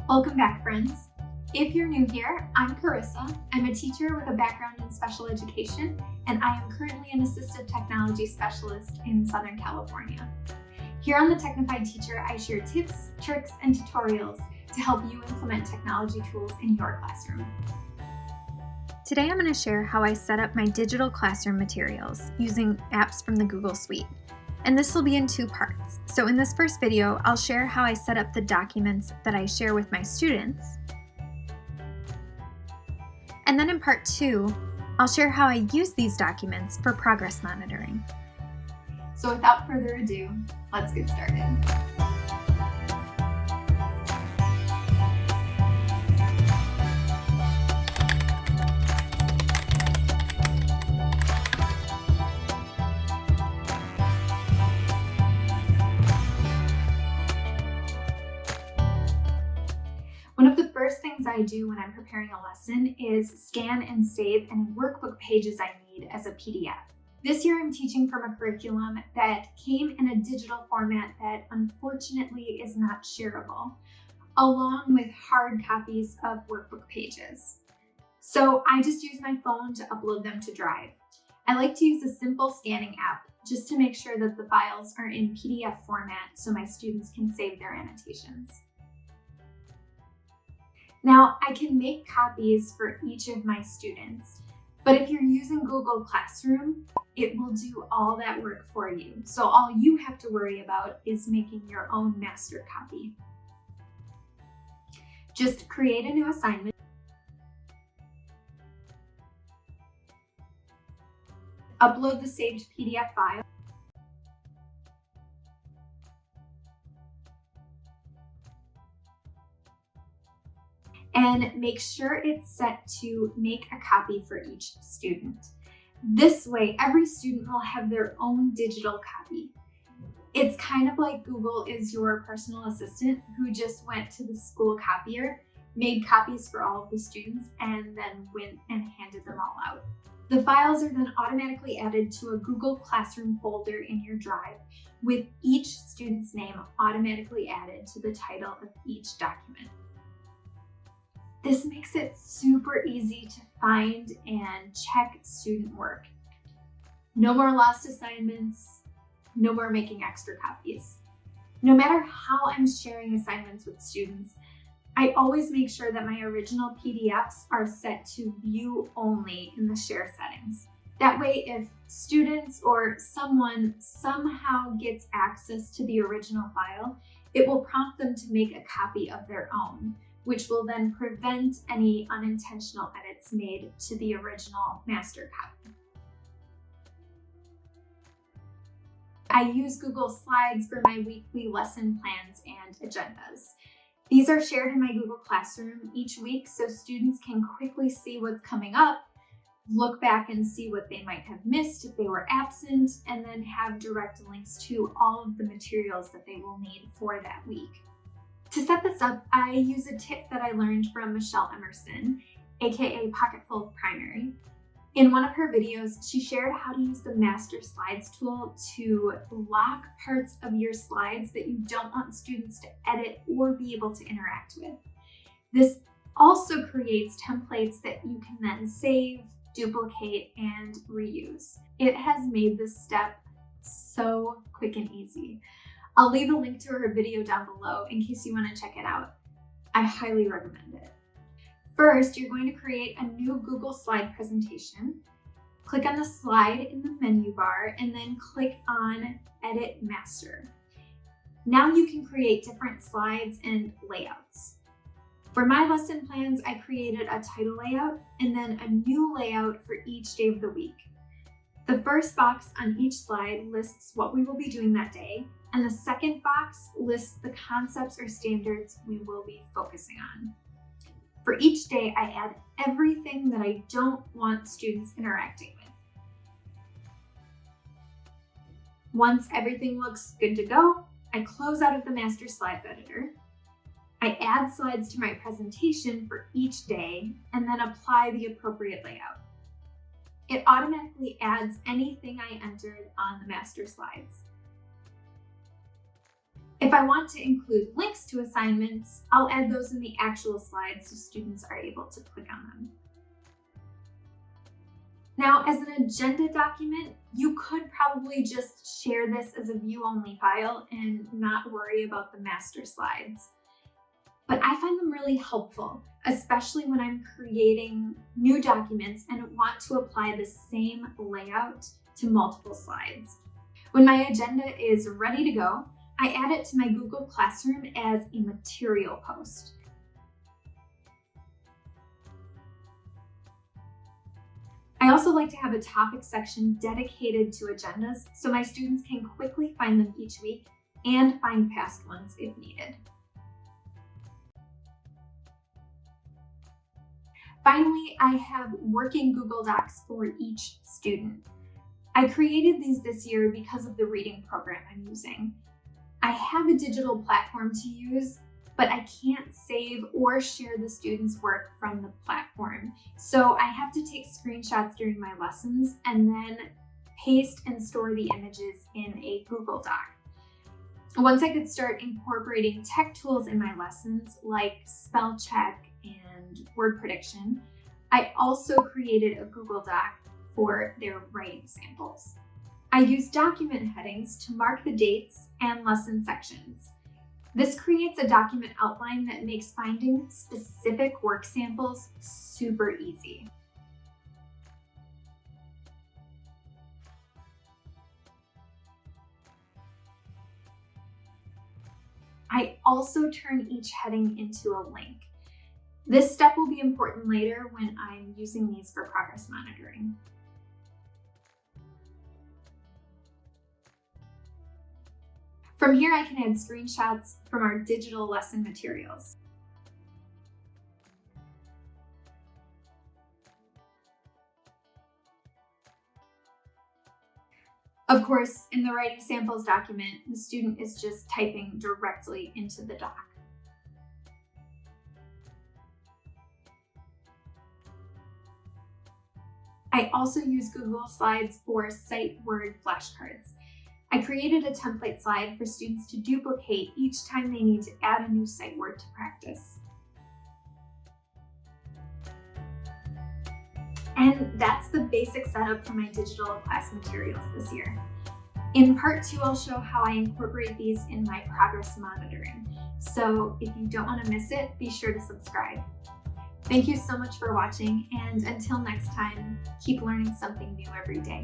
Welcome back, friends. If you're new here, I'm Carissa. I'm a teacher with a background in special education, and I am currently an assistive technology specialist in Southern California. Here on the Technified Teacher, I share tips, tricks, and tutorials to help you implement technology tools in your classroom. Today, I'm going to share how I set up my digital classroom materials using apps from the Google Suite. And this will be in two parts. So in this first video, I'll share how I set up the documents that I share with my students. And then in part two, I'll share how I use these documents for progress monitoring. So without further ado, let's get started. One of the first things I do when I'm preparing a lesson is scan and save any workbook pages I need as a PDF. This year I'm teaching from a curriculum that came in a digital format that unfortunately is not shareable, along with hard copies of workbook pages. So I just use my phone to upload them to Drive. I like to use a simple scanning app just to make sure that the files are in PDF format so my students can save their annotations. Now, I can make copies for each of my students, but if you're using Google Classroom, it will do all that work for you. So all you have to worry about is making your own master copy. Just create a new assignment, upload the saved PDF file, and make sure it's set to make a copy for each student. This way, every student will have their own digital copy. It's kind of like Google is your personal assistant who just went to the school copier, made copies for all of the students, and then went and handed them all out. The files are then automatically added to a Google Classroom folder in your Drive, with each student's name automatically added to the title of each document. This makes it super easy to find and check student work. No more lost assignments, no more making extra copies. No matter how I'm sharing assignments with students, I always make sure that my original PDFs are set to view only in the share settings. That way, if students or someone somehow gets access to the original file, it will prompt them to make a copy of their own, which will then prevent any unintentional edits made to the original master copy. I use Google Slides for my weekly lesson plans and agendas. These are shared in my Google Classroom each week so students can quickly see what's coming up, look back and see what they might have missed if they were absent, and then have direct links to all of the materials that they will need for that week. To set this up, I use a tip that I learned from Michelle Emerson, aka Pocketful of Primary. In one of her videos, she shared how to use the Master Slides tool to lock parts of your slides that you don't want students to edit or be able to interact with. This also creates templates that you can then save, duplicate, and reuse. It has made this step so quick and easy. I'll leave a link to her video down below in case you want to check it out. I highly recommend it. First, you're going to create a new Google Slide presentation. Click on the slide in the menu bar and then click on Edit Master. Now you can create different slides and layouts. For my lesson plans, I created a title layout and then a new layout for each day of the week. The first box on each slide lists what we will be doing that day, and the second box lists the concepts or standards we will be focusing on. For each day, I add everything that I don't want students interacting with. Once everything looks good to go, I close out of the Master Slides editor. I add slides to my presentation for each day and then apply the appropriate layout. It automatically adds anything I entered on the master slides. If I want to include links to assignments, I'll add those in the actual slides so students are able to click on them. Now, as an agenda document, you could probably just share this as a view-only file and not worry about the master slides. But I find them really helpful, especially when I'm creating new documents and want to apply the same layout to multiple slides. When my agenda is ready to go, I add it to my Google Classroom as a material post. I also like to have a topic section dedicated to agendas so my students can quickly find them each week and find past ones if needed. Finally, I have working Google Docs for each student. I created these this year because of the reading program I'm using. I have a digital platform to use, but I can't save or share the students' work from the platform. So I have to take screenshots during my lessons and then paste and store the images in a Google Doc. Once I could start incorporating tech tools in my lessons like spell check and word prediction, I also created a Google Doc for their writing samples. I use document headings to mark the dates and lesson sections. This creates a document outline that makes finding specific work samples super easy. I also turn each heading into a link. This step will be important later when I'm using these for progress monitoring. From here, I can add screenshots from our digital lesson materials. Of course, in the writing samples document, the student is just typing directly into the doc. I also use Google Slides for sight word flashcards. I created a template slide for students to duplicate each time they need to add a new sight word to practice. And that's the basic setup for my digital class materials this year. In part 2, I'll show how I incorporate these in my progress monitoring. So if you don't want to miss it, be sure to subscribe. Thank you so much for watching, and until next time, keep learning something new every day.